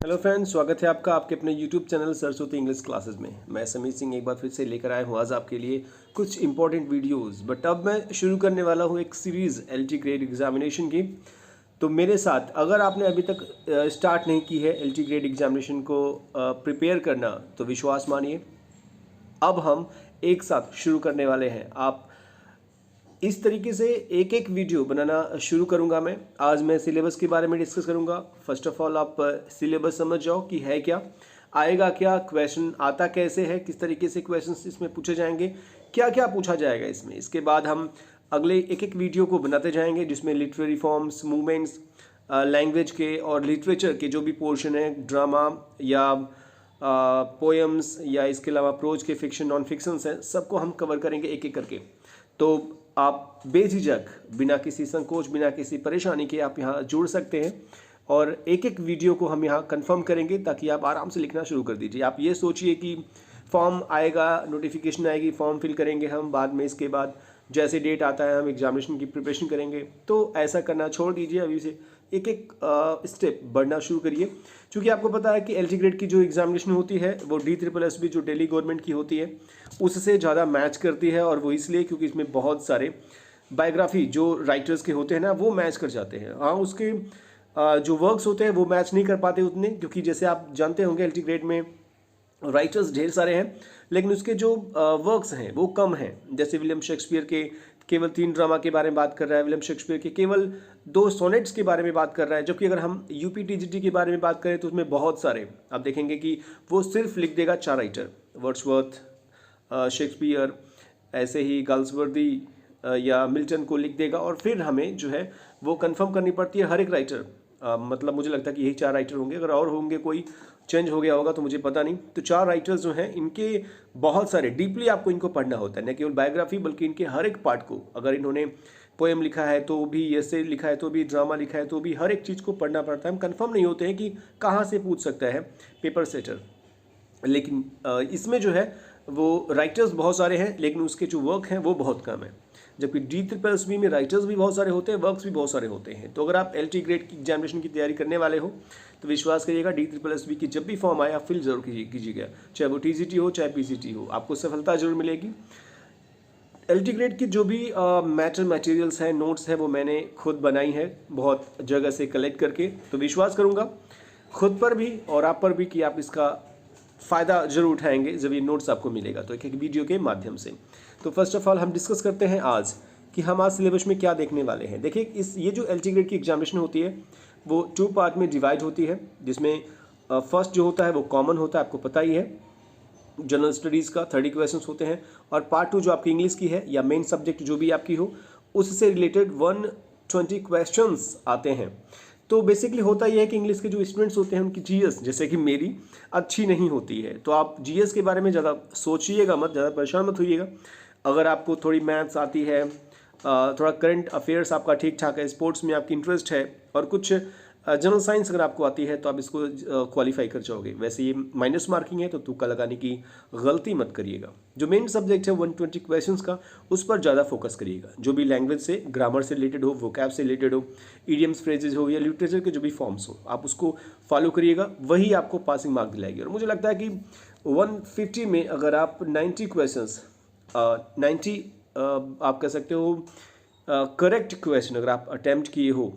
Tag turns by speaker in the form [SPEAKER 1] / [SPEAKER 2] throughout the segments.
[SPEAKER 1] Hello friends, स्वागत है आपका आपके अपने YouTube channel Saraswati English classes में। मैं समीर सिंह एक बार फिर से लेकर आया हूँ आज आपके लिए कुछ इंपॉर्टेंट वीडियोस। बट अब मैं शुरू करने वाला हूँ एक सीरीज़ एलटी ग्रेड एग्जामिनेशन की। तो मेरे साथ अगर आपने अभी तक स्टार्ट नहीं की है एलटी ग्रेड एग्जामिनेशन को प्रिपेयर करना, तो विश्वास मानिए अब हम एक साथ शुरू करने वाले हैं। आप इस तरीके से एक एक वीडियो बनाना शुरू करूंगा। मैं आज सिलेबस के बारे में डिस्कस करूंगा। फर्स्ट ऑफ ऑल आप सिलेबस समझ जाओ कि है क्या, आएगा क्या, क्वेश्चन आता कैसे है, किस तरीके से क्वेश्चंस इसमें पूछे जाएंगे, क्या क्या पूछा जाएगा इसमें। इसके बाद हम अगले एक एक वीडियो को बनाते जाएंगे जिसमें लिटरेरी फॉर्म्स, मूवमेंट्स, लैंग्वेज के और लिटरेचर के जो भी पोर्शन है, ड्रामा या पोएम्स या इसके अलावा प्रोज के, फिक्शन, नॉन फिक्शंस हैं, सबको हम कवर करेंगे एक एक करके। तो आप बेझिझक, बिना किसी संकोच, बिना किसी परेशानी के आप यहाँ जुड़ सकते हैं और एक एक वीडियो को हम यहाँ कंफर्म करेंगे ताकि आप आराम से लिखना शुरू कर दीजिए। आप ये सोचिए कि फॉर्म आएगा, नोटिफिकेशन आएगी, फॉर्म फिल करेंगे हम, बाद में इसके बाद जैसे डेट आता है हम एग्जामिनेशन की प्रिपरेशन करेंगे। तो ऐसा करना छोड़ दीजिए, अभी से एक एक स्टेप बढ़ना शुरू करिए। क्योंकि आपको पता है कि एलटी ग्रेड की जो एग्जामिनेशन होती है वो DSSB जो दिल्ली गवर्नमेंट की होती है उससे ज़्यादा मैच करती है। और वो इसलिए क्योंकि इसमें बहुत सारे बायोग्राफी जो राइटर्स के होते हैं ना, वो मैच कर जाते हैं। हाँ, उसके जो वर्क्स होते हैं वो मैच नहीं कर पाते उतने, क्योंकि जैसे आप जानते होंगे एलटी ग्रेड में राइटर्स ढेर सारे हैं लेकिन उसके जो वर्क्स हैं वो कम हैं। जैसे विलियम शेक्सपियर के केवल 3 ड्रामा के बारे में बात कर रहा है, विलियम शेक्सपियर के केवल 2 सोनेट्स के बारे में बात कर रहा है। जबकि अगर हम यूपी के बारे में बात करें तो उसमें बहुत सारे आप देखेंगे कि वो सिर्फ लिख देगा 4 राइटर, वर्ड्सवर्थ, शेक्सपियर, ऐसे ही गाल्सवर्दी या मिल्टन को लिख देगा। और फिर हमें जो है वो कंफर्म करनी पड़ती है हर एक राइटर। मतलब मुझे लगता है कि यही 4 राइटर होंगे, अगर और होंगे कोई चेंज हो गया होगा तो मुझे पता नहीं। तो 4 राइटर्स जो हैं इनके बहुत सारे डीपली आपको इनको पढ़ना होता है, न केवल बायोग्राफी बल्कि इनके हर एक पार्ट को। अगर इन्होंने पोएम लिखा है तो भी, ऐसे लिखा है तो भी, ड्रामा लिखा है तो भी, हर एक चीज़ को पढ़ना पड़ता है। हम कंफर्म नहीं होते हैं कि कहाँ से पूछ सकता है पेपर सेटर। लेकिन इसमें जो है वो राइटर्स बहुत सारे हैं लेकिन उसके जो वर्क हैं वो बहुत कम है। जबकि DSSB में राइटर्स भी बहुत सारे होते हैं, वर्क्स भी बहुत सारे होते हैं। तो अगर आप एलटी ग्रेड की एग्जामिनेशन की तैयारी करने वाले हो तो विश्वास करिएगा DSSB की जब भी फॉर्म आया फिल जरूर कीजिएगा, चाहे वो TGT हो चाहे PCT हो, आपको सफलता जरूर मिलेगी। एलटी ग्रेड की जो भी मटेरियल्स हैं, नोट्स हैं, वो मैंने खुद बनाई है बहुत जगह से कलेक्ट करके। तो विश्वास करूँगा खुद पर भी और आप पर भी कि आप इसका फ़ायदा जरूर उठाएंगे जब ये नोट्स आपको मिलेगा तो एक एक वीडियो के माध्यम से। तो फर्स्ट ऑफ ऑल हम डिस्कस करते हैं आज कि हम आज सिलेबस में क्या देखने वाले हैं। देखिए, ये जो एलटी ग्रेड की एग्जामिनेशन होती है वो 2 पार्ट में डिवाइड होती है, जिसमें फर्स्ट जो होता है वो कॉमन होता है, आपको पता ही है, जनरल स्टडीज़ का 30 क्वेश्चंस होते हैं। और पार्ट 2 जो आपकी इंग्लिश की है या मेन सब्जेक्ट जो भी आपकी हो उससे रिलेटेड 120 क्वेश्चंस आते हैं। तो बेसिकली होता यह है कि इंग्लिश के जो स्टूडेंट्स होते हैं उनकी जीएस, जैसे कि मेरी, अच्छी नहीं होती है। तो आप जीएस के बारे में ज़्यादा सोचिएगा मत, ज़्यादा परेशान मत होइएगा। अगर आपको थोड़ी मैथ्स आती है, थोड़ा करंट अफेयर्स आपका ठीक ठाक है, स्पोर्ट्स में आपकी इंटरेस्ट है और कुछ जनरल साइंस अगर आपको आती है तो आप इसको क्वालिफाई कर जाओगे। वैसे ये माइनस मार्किंग है तो तुक्का लगाने की गलती मत करिएगा। जो मेन सब्जेक्ट है 120 क्वेश्चंस का, उस पर ज़्यादा फोकस करिएगा। जो भी लैंग्वेज से, ग्रामर से रिलेटेड हो, वोकैब से रिलेटेड हो, ईडियम्स, फ्रेजेज हो या लिटरेचर के जो भी फॉर्म्स हो, आप उसको फॉलो करिएगा, वही आपको पासिंग मार्क दिलाएगी। और मुझे लगता है कि 150 में अगर आप 90 क्वेश्चंस 90 आप कह सकते हो करेक्ट क्वेश्चन अगर आप अटैम्प्ट किए हो,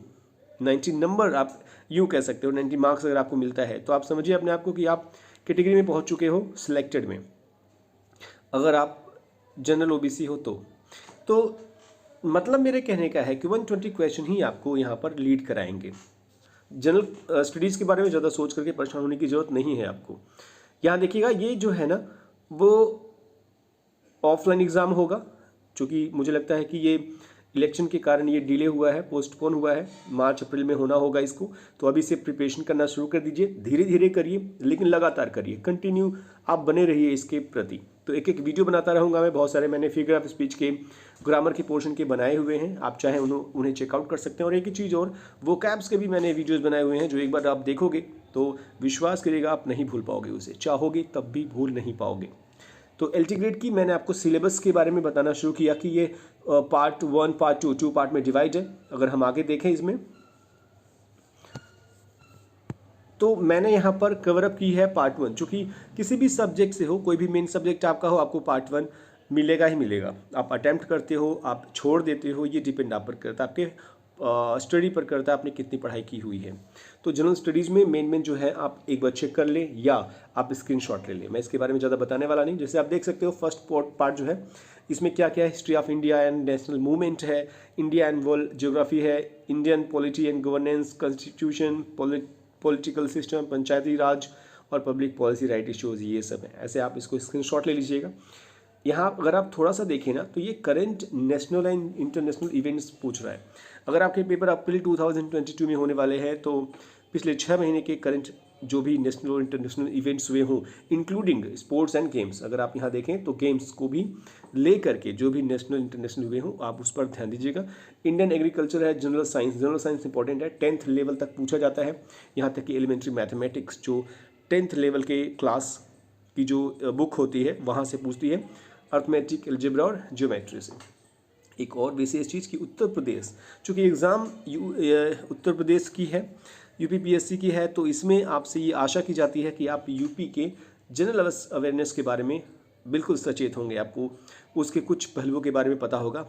[SPEAKER 1] 90 नंबर आप यूँ कह सकते हो, 90 मार्क्स अगर आपको मिलता है तो आप समझिए अपने आप को कि आप कैटेगरी में पहुंच चुके हो सिलेक्टेड में। अगर आप जनरल ओबीसी हो तो मतलब मेरे कहने का है कि 120 क्वेश्चन ही आपको यहाँ पर लीड कराएंगे। जनरल स्टडीज़ के बारे में ज़्यादा सोच करके परेशान होने की ज़रूरत नहीं है आपको। यहाँ देखिएगा, ये जो है ना वो ऑफलाइन एग्ज़ाम होगा, चूँकि मुझे लगता है कि ये इलेक्शन के कारण ये डिले हुआ है, पोस्टपोन हुआ है, मार्च अप्रैल में होना होगा इसको। तो अभी से प्रिपरेशन करना शुरू कर दीजिए, धीरे धीरे करिए लेकिन लगातार करिए, कंटिन्यू आप बने रहिए इसके प्रति। तो एक एक वीडियो बनाता रहूँगा मैं, बहुत सारे मैंने फिगर ऑफ स्पीच के, ग्रामर के पोर्शन के बनाए हुए हैं, आप चाहे उन्हें चेकआउट कर सकते हैं। और एक ही चीज़ और, वोकैब्स के भी मैंने वीडियोज़ बनाए हुए हैं जो एक बार आप देखोगे तो विश्वास करिएगा आप नहीं भूल पाओगे उसे, चाहोगे तब भी भूल नहीं पाओगे। तो एलटी ग्रेड की मैंने आपको सिलेबस के बारे में बताना शुरू किया कि ये पार्ट 1, पार्ट 2 पार्ट में डिवाइड है। अगर हम आगे देखें इसमें तो मैंने यहाँ पर कवर अप की है पार्ट 1, चूँकि किसी भी सब्जेक्ट से हो, कोई भी मेन सब्जेक्ट आपका हो, आपको पार्ट 1 मिलेगा ही मिलेगा। आप अटैम्प्ट करते हो, आप छोड़ देते हो, ये डिपेंड आप पर करता है, आपके स्टडी पर करता है आपने कितनी पढ़ाई की हुई है। तो जनरल स्टडीज़ में मेन जो है आप एक बार चेक कर लें या आप स्क्रीनशॉट ले लें। मैं इसके बारे में ज़्यादा बताने वाला नहीं। जैसे आप देख सकते हो फर्स्ट पार्ट जो है इसमें क्या क्या है, history of India and national movement है, इंडिया एंड वर्ल्ड ज्योग्राफी है, Indian polity and governance, constitution, political system, Panchayati Raj और पब्लिक पॉलिसी, राइट इश्यूज, ये सब है। ऐसे आप इसको स्क्रीनशॉट ले लीजिएगा। यहाँ अगर आप थोड़ा सा देखें ना तो ये current national and international events पूछ रहा है। अगर आपके पेपर अप्रैल 2022 में होने वाले हैं तो पिछले 6 महीने के करंट जो भी नेशनल और इंटरनेशनल इवेंट्स हुए हों इंक्लूडिंग स्पोर्ट्स एंड गेम्स, अगर आप यहाँ देखें तो गेम्स को भी ले करके जो भी नेशनल इंटरनेशनल हुए हों आप उस पर ध्यान दीजिएगा। इंडियन एग्रीकल्चर है, जनरल साइंस इंपॉर्टेंट है, 10th लेवल तक पूछा जाता है। यहाँ तक कि एलिमेंट्री मैथमेटिक्स जो 10th लेवल के क्लास की जो बुक होती है वहाँ से पूछती है, अर्थमेटिक, अलजेब्रा और ज्योमेट्री से। एक और विशेष चीज़ कि उत्तर प्रदेश, चूँकि एग्ज़ाम उत्तर प्रदेश की है, यूपीपीएससी की है, तो इसमें आपसे ये आशा की जाती है कि आप यूपी के जनरल अवेयरनेस के बारे में बिल्कुल सचेत होंगे, आपको उसके कुछ पहलुओं के बारे में पता होगा।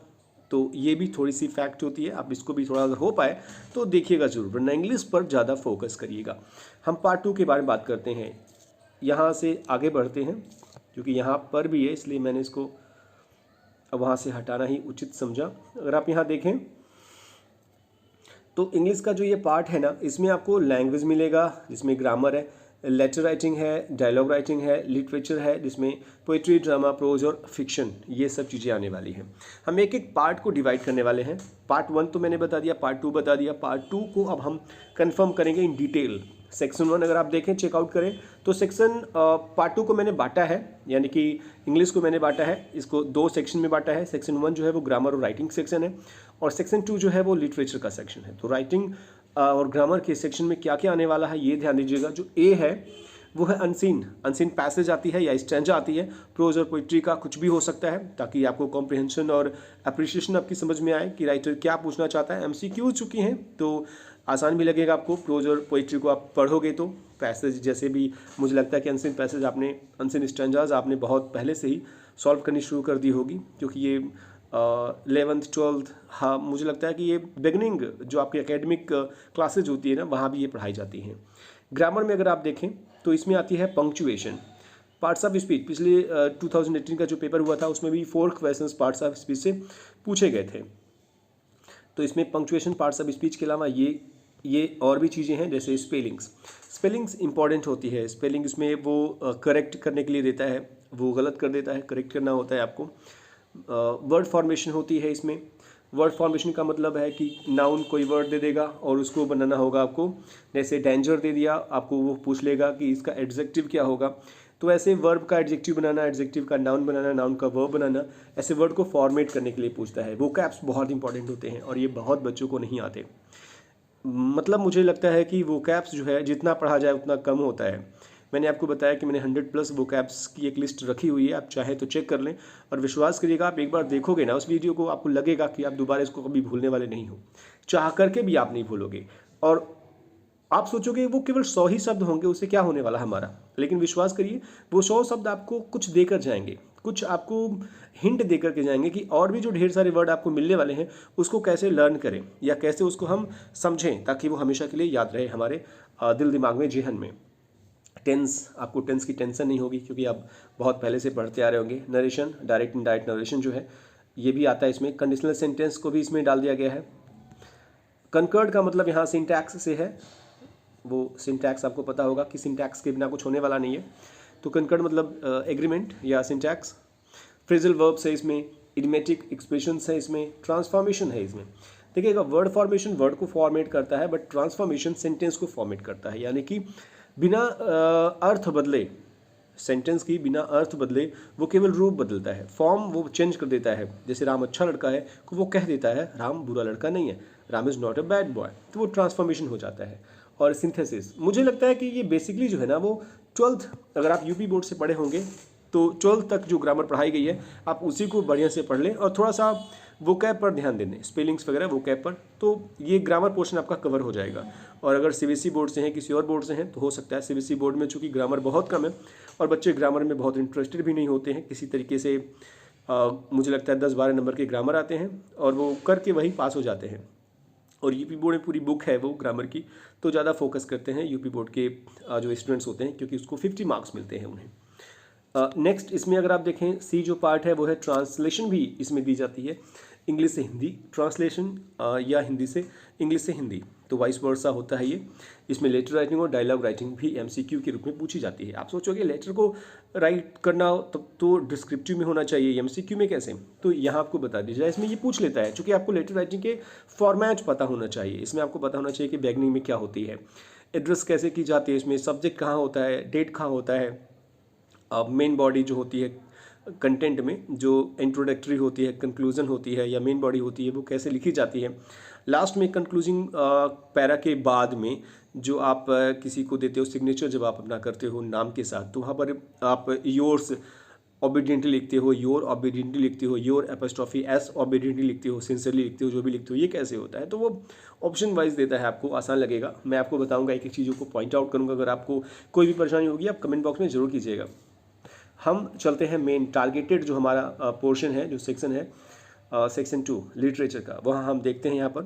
[SPEAKER 1] तो ये भी थोड़ी सी फैक्ट होती है, आप इसको भी थोड़ा अगर हो पाए तो देखिएगा ज़रूर, वरना इंग्लिश पर ज़्यादा फोकस करिएगा। हम पार्ट 2 के बारे में बात करते हैं। यहाँ से आगे बढ़ते हैं क्योंकि यहाँ पर भी है, इसलिए मैंने इसको वहाँ से हटाना ही उचित समझा। अगर आप यहाँ देखें तो इंग्लिश का जो ये पार्ट है ना, इसमें आपको लैंग्वेज मिलेगा जिसमें ग्रामर है, लेटर राइटिंग है, डायलॉग राइटिंग है, लिटरेचर है जिसमें पोइट्री, ड्रामा, प्रोज और फिक्शन, ये सब चीज़ें आने वाली हैं। हम एक एक पार्ट को डिवाइड करने वाले हैं। पार्ट 1 तो मैंने बता दिया, पार्ट 2 बता दिया, पार्ट 2 को अब हम कंफर्म करेंगे इन डिटेल। सेक्शन 1 अगर आप देखें, चेकआउट करें तो सेक्शन पार्ट 2 को मैंने बांटा है, यानी कि इंग्लिश को मैंने बांटा है, इसको 2 सेक्शन में बांटा है। सेक्शन 1 जो है वो ग्रामर और राइटिंग सेक्शन है और सेक्शन 2 जो है वो लिटरेचर का सेक्शन है। तो राइटिंग और ग्रामर के सेक्शन में क्या क्या आने वाला है ये ध्यान दीजिएगा। जो ए है वो है अनसीन पैसेज आती है या स्टैंजा आती है। प्रोज और पोइट्री का कुछ भी हो सकता है ताकि आपको कॉम्प्रिहेंशन और अप्रिशिएशन आपकी समझ में आए कि राइटर क्या पूछना चाहता है। एमसीक्यू चुकी हैं तो आसान भी लगेगा आपको। प्रोज और पोइट्री को आप पढ़ोगे तो पैसेज जैसे भी मुझे लगता है कि अनसीन स्टैंजाज आपने बहुत पहले से ही सॉल्व करनी शुरू कर दी होगी, क्योंकि ये 11th 12th, हाँ मुझे लगता है कि ये बिगनिंग जो आपकी एकेडमिक क्लासेज होती है ना वहाँ भी ये पढ़ाई जाती हैं। ग्रामर में अगर आप देखें तो इसमें आती है पंक्चुएशन, पार्ट्स ऑफ स्पीच। पिछले 2018 का जो पेपर हुआ था उसमें भी 4 क्वेश्चंस पार्ट्स ऑफ स्पीच से पूछे गए थे। तो इसमें पंक्चुएशन, पार्ट्स ऑफ स्पीच के अलावा ये और भी चीज़ें हैं जैसे स्पेलिंग्स इंपॉर्टेंट होती है। स्पेलिंग इसमें वो करेक्ट करने के लिए देता है, वो गलत कर देता है, करेक्ट करना होता है आपको। वर्ड फॉर्मेशन होती है इसमें। वर्ड फॉर्मेशन का मतलब है कि नाउन कोई वर्ड दे देगा और उसको बनाना होगा आपको। जैसे डेंजर दे दिया, आपको वो पूछ लेगा कि इसका एडजेक्टिव क्या होगा। तो ऐसे वर्ब का एडजेक्टिव बनाना, एडजेक्टिव का नाउन बनाना, नाउन का वर्ब बनाना, ऐसे वर्ड को फॉर्मेट करने के लिए पूछता है। वोकैब्स बहुत इंपॉर्टेंट होते हैं और ये बहुत बच्चों को नहीं आते। मतलब मुझे लगता है कि वोकैब्स जो है जितना पढ़ा जाए उतना कम होता है। मैंने आपको बताया कि मैंने 100+ वोकैब्स की एक लिस्ट रखी हुई है, आप चाहे तो चेक कर लें। और विश्वास करिएगा, आप एक बार देखोगे ना उस वीडियो को, आपको लगेगा कि आप दोबारा इसको कभी भूलने वाले नहीं हो। चाह करके भी आप नहीं भूलोगे और आप सोचोगे वो केवल 100 ही शब्द होंगे, उससे क्या होने वाला हमारा। लेकिन विश्वास करिए वो 100 शब्द आपको कुछ देकर जाएंगे, कुछ आपको हिंट देकर के जाएंगे कि और भी जो ढेर सारे वर्ड आपको मिलने वाले हैं उसको कैसे लर्न करें या कैसे उसको हम समझें ताकि वो हमेशा के लिए याद रहे हमारे दिल दिमाग में, जेहन में। आपको टेंस की टेंशन नहीं होगी क्योंकि आप बहुत पहले से पढ़ते आ रहे होंगे। नरेशन, डायरेक्ट इनडायरेक्ट नरेशन जो है ये भी आता है इसमें। कंडीशनल सेंटेंस को भी इसमें डाल दिया गया है। कंकर्ड का मतलब यहाँ सिंटैक्स से है, वो सिंटैक्स आपको पता होगा कि सिंटैक्स के बिना कुछ होने वाला नहीं है। तो कंकर्ड मतलब एग्रीमेंट या सिंटैक्स। फ्रेजल वर्ब्स है इसमें, इडियोमेटिक एक्सप्रेशंस है इसमें, ट्रांसफॉर्मेशन है इसमें। देखिएगा, वर्ड फॉर्मेशन वर्ड को फॉर्मेट करता है बट ट्रांसफॉर्मेशन सेंटेंस को फॉर्मेट करता है, यानी कि बिना अर्थ बदले, सेंटेंस की बिना अर्थ बदले वो केवल रूप बदलता है, फॉर्म वो चेंज कर देता है। जैसे राम अच्छा लड़का है तो वो कह देता है राम बुरा लड़का नहीं है, Ram is not a bad boy, तो वो ट्रांसफॉर्मेशन हो जाता है। और सिंथेसिस, मुझे लगता है कि ये बेसिकली जो है ना वो 12th, अगर आप यूपी बोर्ड से पढ़े होंगे तो 12th तक जो ग्रामर पढ़ाई गई है आप उसी को बढ़िया से पढ़ लें और थोड़ा सा वोकैब पर ध्यान दें, स्पेलिंग्स वगैरह वोकैब पर, तो ये ग्रामर पोर्शन आपका कवर हो जाएगा। और अगर सीबीएसई बोर्ड से हैं, किसी और बोर्ड से हैं, तो हो सकता है सीबीएसई बोर्ड में चूंकि ग्रामर बहुत कम है और बच्चे ग्रामर में बहुत इंटरेस्टेड भी नहीं होते हैं किसी तरीके से, मुझे लगता है 10-12 नंबर के ग्रामर आते हैं और वो करके वही पास हो जाते हैं। और यूपी बोर्ड में पूरी बुक है वो ग्रामर की, तो ज़्यादा फोकस करते हैं यूपी बोर्ड के जो स्टूडेंट्स होते हैं, क्योंकि उसको 50 मार्क्स मिलते हैं उन्हें। नेक्स्ट इसमें अगर आप देखें सी जो पार्ट है वो है ट्रांसलेशन भी इसमें दी जाती है, इंग्लिश से हिंदी ट्रांसलेशन या हिंदी से इंग्लिश से हिंदी, तो वाइस वर्सा होता है ये। इसमें लेटर राइटिंग और डायलॉग राइटिंग भी एमसीक्यू के रूप में पूछी जाती है। आप सोचोगे लेटर को राइट करना तब तो डिस्क्रिप्टिव में होना चाहिए, एमसीक्यू में कैसे, तो यहाँ आपको बता दीजिए इसमें ये पूछ लेता है, चूँकि आपको लेटर राइटिंग के फॉर्मेट पता होना चाहिए। इसमें आपको पता होना चाहिए कि बिगनिंग में क्या होती है, एड्रेस कैसे की जाती है, इसमें सब्जेक्ट कहाँ होता है, डेट कहाँ होता है, मेन बॉडी जो होती है कंटेंट में, जो इंट्रोडक्टरी होती है, कंक्लूजन होती है या मेन बॉडी होती है, वो कैसे लिखी जाती है। लास्ट में कंक्लूजिंग पैरा के बाद में जो आप किसी को देते हो सिग्नेचर, जब आप अपना करते हो नाम के साथ, तो वहाँ पर आप योर्स ऑबिडियंटली लिखते हो, योर ऑबिडियंटली लिखते हो, योर एपोस्ट्रॉफी एस ऑबिडियंटली लिखते हो, सिंसियरली लिखते हो, जो भी लिखते हो, ये कैसे होता है। तो वो ऑप्शन वाइज देता है, आपको आसान लगेगा। मैं आपको बताऊंगा, एक एक चीज़ों को पॉइंट आउट करूंगा। अगर आपको कोई भी परेशानी होगी आप कमेंट बॉक्स में जरूर कीजिएगा। हम चलते हैं मेन टारगेटेड जो हमारा पोर्शन है, जो सेक्शन है सेक्शन 2 लिटरेचर का, वहाँ हम देखते हैं यहाँ पर।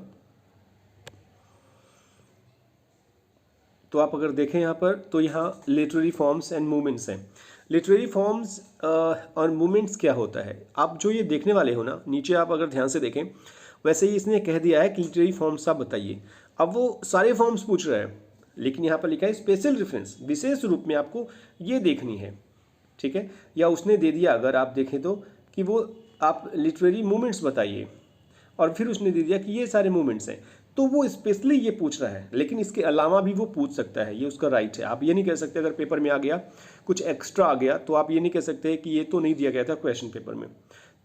[SPEAKER 1] तो आप अगर देखें यहाँ पर, तो यहाँ लिटरेरी फॉर्म्स एंड मूवमेंट्स हैं। लिटरेरी फॉर्म्स और मूवमेंट्स क्या होता है, आप जो ये देखने वाले हो ना, नीचे आप अगर ध्यान से देखें, वैसे ही इसने कह दिया है कि लिटरेरी फॉर्म्स आप बताइए। अब वो सारे फॉर्म्स पूछ रहे हैं, लेकिन यहाँ पर लिखा है स्पेशल रेफरेंस, विशेष रूप में आपको ये देखनी है, ठीक है। या उसने दे दिया, अगर आप देखें तो, कि वो आप लिटरेरी मूवमेंट्स बताइए, और फिर उसने दे दिया कि ये सारे मूवमेंट्स हैं, तो वो स्पेशली ये पूछ रहा है। लेकिन इसके अलावा भी वो पूछ सकता है, ये उसका राइट है। आप ये नहीं कह सकते, अगर पेपर में आ गया कुछ एक्स्ट्रा आ गया, तो आप ये नहीं कह सकते कि ये तो नहीं दिया गया था क्वेश्चन पेपर में,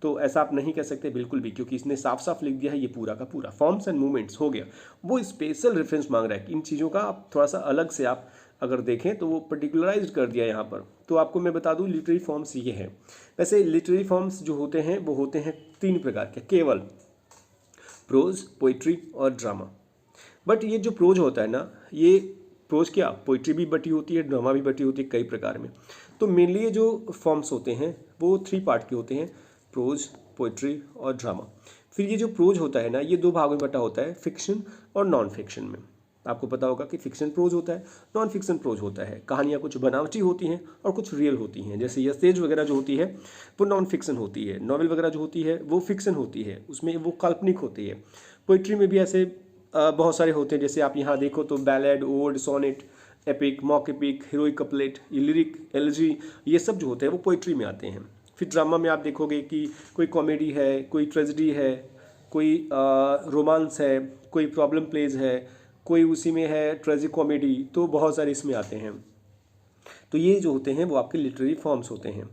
[SPEAKER 1] तो ऐसा आप नहीं कह सकते बिल्कुल भी, क्योंकि इसने साफ साफ लिख दिया है ये पूरा का पूरा फॉर्म्स एंड मूवमेंट्स हो गया। वो स्पेशल रेफरेंस मांग रहा है कि इन चीज़ों का आप थोड़ा सा अलग से आप अगर देखें तो वो पर्टिकुलराइज कर दिया यहाँ पर। तो आपको मैं बता दूँ लिटरेरी फॉर्म्स ये हैं। वैसे लिटरेरी फॉर्म्स जो होते हैं वो होते हैं 3 प्रकार के, केवल प्रोज, पोइट्री और ड्रामा। बट ये जो प्रोज होता है ना, ये प्रोज क्या, पोइट्री भी बटी होती है, ड्रामा भी बटी होती है कई प्रकार में। तो मेनली ये जो फॉर्म्स होते हैं वो 3 पार्ट के होते हैं, प्रोज, पोइट्री और ड्रामा। फिर ये जो प्रोज होता है ना, ये 2 भागों में बटा होता है, फिक्शन और नॉन फिक्शन में। आपको पता होगा कि फिक्शन प्रोज होता है, नॉन फिक्शन प्रोज होता है। कहानियाँ कुछ बनावटी होती हैं और कुछ रियल होती हैं, जैसे यसेज वगैरह जो होती है वो नॉन फिक्शन होती है, नॉवेल वगैरह जो होती है वो फिक्शन होती है, उसमें वो काल्पनिक होती है। पोइट्री में भी ऐसे बहुत सारे होते हैं, जैसे आप यहाँ देखो तो ballad, ode, sonnet, epic, mock epic, heroic couplet, lyric, elegy, ये सब जो होते हैं वो पोइट्री में आते हैं। फिर ड्रामा में आप देखोगे कि कोई कॉमेडी है, कोई ट्रेजेडी है, कोई रोमांस है, कोई प्रॉब्लम प्लेज है, कोई उसी में है ट्रेजिक कॉमेडी, तो बहुत सारे इसमें आते हैं। तो ये जो होते हैं वो आपके लिटरेरी फॉर्म्स होते हैं।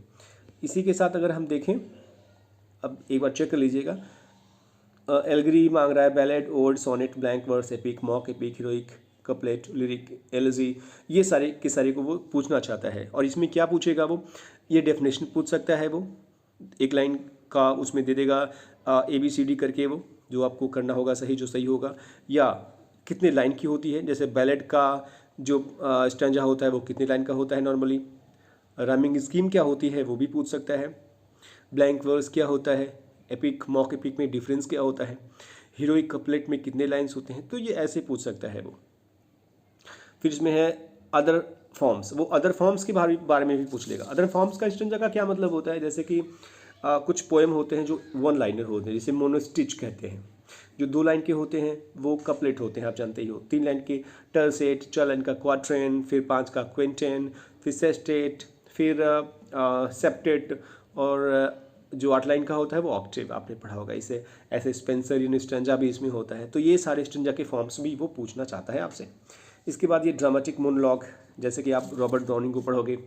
[SPEAKER 1] इसी के साथ अगर हम देखें, अब एक बार चेक कर लीजिएगा, एल्गरी मांग रहा है ballad, ode, sonnet, blank verse, epic, mock epic, heroic couplet, lyric, elegy, ये सारे के सारे को वो पूछना चाहता है। और इसमें क्या पूछेगा वो, ये डेफिनेशन पूछ सकता है, वो एक लाइन का उसमें दे देगा ABCD करके, वो जो आपको करना होगा सही, जो सही होगा, या कितने लाइन की होती है, जैसे बैलेड का जो स्टैंजा होता है वो कितने लाइन का होता है नॉर्मली, राइमिंग स्कीम क्या होती है वो भी पूछ सकता है, ब्लैंक वर्स क्या होता है, एपिक मॉक एपिक में डिफरेंस क्या होता है, हीरोइक कपलेट में कितने लाइन्स होते हैं, तो ये ऐसे पूछ सकता है वो। फिर इसमें है अदर फॉर्म्स, वो अदर फॉर्म्स के बारे में भी पूछ लेगा। अदर फॉर्म्स का स्टैंजा का क्या मतलब होता है, जैसे कि कुछ पोएम होते हैं जो 1 लाइनर होते हैं, जिसे मोनोस्टिच कहते हैं। जो 2 लाइन के होते हैं वो कपलेट होते हैं, आप जानते ही हो। 3 लाइन के टर्सेट, 4 लाइन का क्वाट्रेन, फिर 5 का क्विंटेन, फिर सेस्टेट, फिर सेप्टेट, और जो 8 लाइन का होता है वो ऑक्टेव, आपने पढ़ा होगा इसे। ऐसे स्पेंसर स्टैंजा भी इसमें होता है। तो ये सारे स्टैंजा के फॉर्म्स भी वो पूछना चाहता है आपसे। इसके बाद ये ड्रामेटिक मोनोलॉग, जैसे कि आप रॉबर्ट ब्राउनिंग को पढ़ोगे,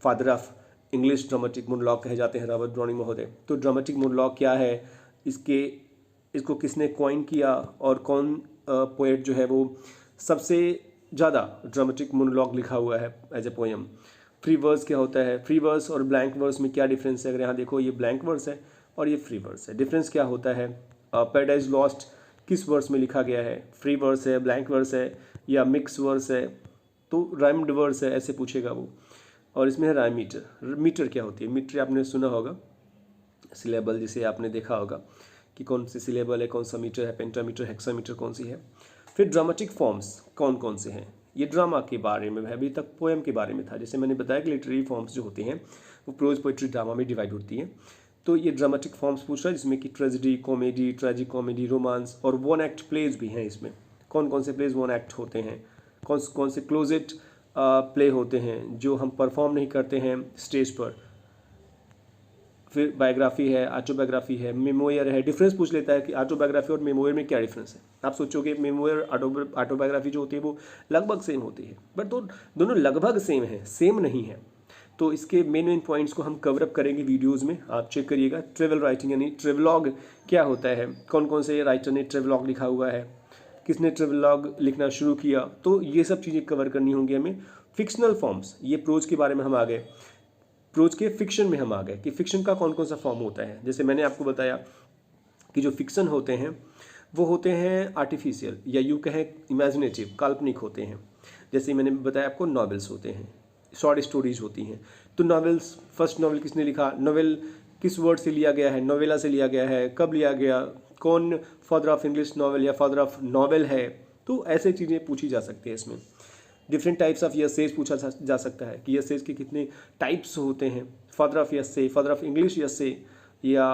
[SPEAKER 1] father of English dramatic monologue कहे जाते हैं रॉबर्ट ब्राउनिंग महोदय। तो ड्रामेटिक मोनोलॉग क्या है, इसको किसने कॉइन किया, और कौन पोएट जो है वो सबसे ज़्यादा ड्रामेटिक मोनोलॉग लिखा हुआ है as a poem. Free verse क्या होता है, फ्री वर्स और ब्लैंक वर्स में क्या डिफरेंस है। अगर यहाँ देखो ये ब्लैंक वर्स है और ये फ्री वर्स है, डिफरेंस क्या होता है। पैराडाइज लॉस्ट किस वर्स में लिखा गया है, फ्री वर्स है, ब्लैंक वर्स है या मिक्स वर्स है, तो राइम्ड वर्स है, ऐसे पूछेगा वो। और इसमें है राइम मीटर। मीटर क्या होती है, मीटर आपने सुना होगा, सिलेबल जिसे आपने देखा होगा कि कौन सी सिलेबल है, कौन सा मीटर है, पेंटामीटर, हेक्सामीटर कौन सी है। फिर ड्रामेटिक फॉर्म्स कौन कौन से हैं, ये ड्रामा के बारे में है, अभी तक पोएम के बारे में था। जैसे मैंने बताया कि लिटरेरी फॉर्म्स जो होते हैं वो प्रोज, पोइट्री, ड्रामा में डिवाइड होती हैं। तो ये ड्रामेटिक फॉर्म्स पूछ रहा है जिसमें कि tragedy, comedy, tragic comedy, romance और वन एक्ट प्लेज भी हैं। इसमें कौन कौन से प्लेज वन एक्ट होते हैं, कौन से क्लोजेट प्ले होते हैं जो हम परफॉर्म नहीं करते हैं स्टेज पर। फिर बायोग्राफी है, ऑटोबायोग्राफी है, मेमोयर है। डिफरेंस पूछ लेता है कि ऑटोबायोग्राफी और मेमोयर में क्या डिफरेंस है। आप सोचोगे मेमोयर, ऑटोबायोग्राफी जो होती है वो लगभग सेम होती है, बट तो दोनों लगभग सेम है, सेम नहीं है। तो इसके मेन पॉइंट्स को हम कवर अप करेंगे वीडियोस में, आप चेक करिएगा। ट्रेवल राइटिंग यानी ट्रेवलॉग क्या होता है, कौन कौन से राइटर ने ट्रेवलॉग लिखा हुआ है, किसने ट्रेवलॉग लिखना शुरू किया, तो ये सब चीज़ें कवर करनी होंगी हमें। फिक्शनल फॉर्म्स, ये प्रोज के बारे में हम आ गए, प्रोज के फिक्शन में हम आ गए कि फिक्शन का कौन कौन सा फॉर्म होता है। जैसे मैंने आपको बताया कि जो फिक्शन होते हैं वो होते हैं आर्टिफिशियल या यूँ कहें इमेजिनेटिव, काल्पनिक होते हैं। जैसे मैंने बताया आपको नॉवेल्स होते हैं, शॉर्ट स्टोरीज होती हैं। तो नॉवेल्स, फर्स्ट नॉवेल किसने लिखा, नॉवेल किस वर्ड से लिया गया है, नोवेला से लिया गया है, कब लिया गया, कौन फादर ऑफ इंग्लिश नॉवेल या फादर ऑफ नॉवेल है। तो ऐसे चीज़ें पूछी जा सकती है इसमें। डिफरेंट टाइप्स ऑफ यसेज पूछा जा सकता है कि यसेज के कितने टाइप्स होते हैं। Father of essay, father of English essay, या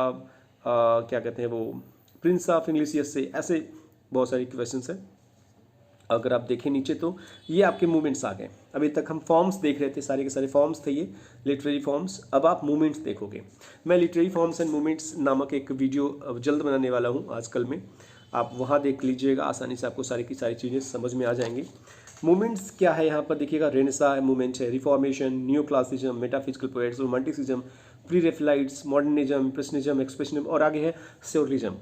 [SPEAKER 1] क्या कहते हैं वो प्रिंस ऑफ इंग्लिश यसे, ऐसे बहुत सारी क्वेश्चंस हैं। अगर आप देखें नीचे तो ये आपके मूवमेंट्स आ गए। अभी तक हम फॉर्म्स देख रहे थे, सारे के सारे फॉर्म्स थे ये लिटरेरी फॉर्म्स। अब आप मूवमेंट्स देखोगे। मैं लिटरेरी फॉर्म्स एंड मूवमेंट्स नामक एक वीडियो जल्द बनाने वाला हूँ आजकल में, आप वहाँ देख लीजिएगा, आसानी से आपको सारी की सारी चीज़ें समझ में आ जाएंगी। मूवमेंट्स क्या है यहाँ पर देखिएगा, रेनेसा मूवमेंट है, reformation, new classicism, metaphysical poets, romanticism, pre Raphaelites, modernism, impressionism, expressionism और आगे है स्योरलिज्म।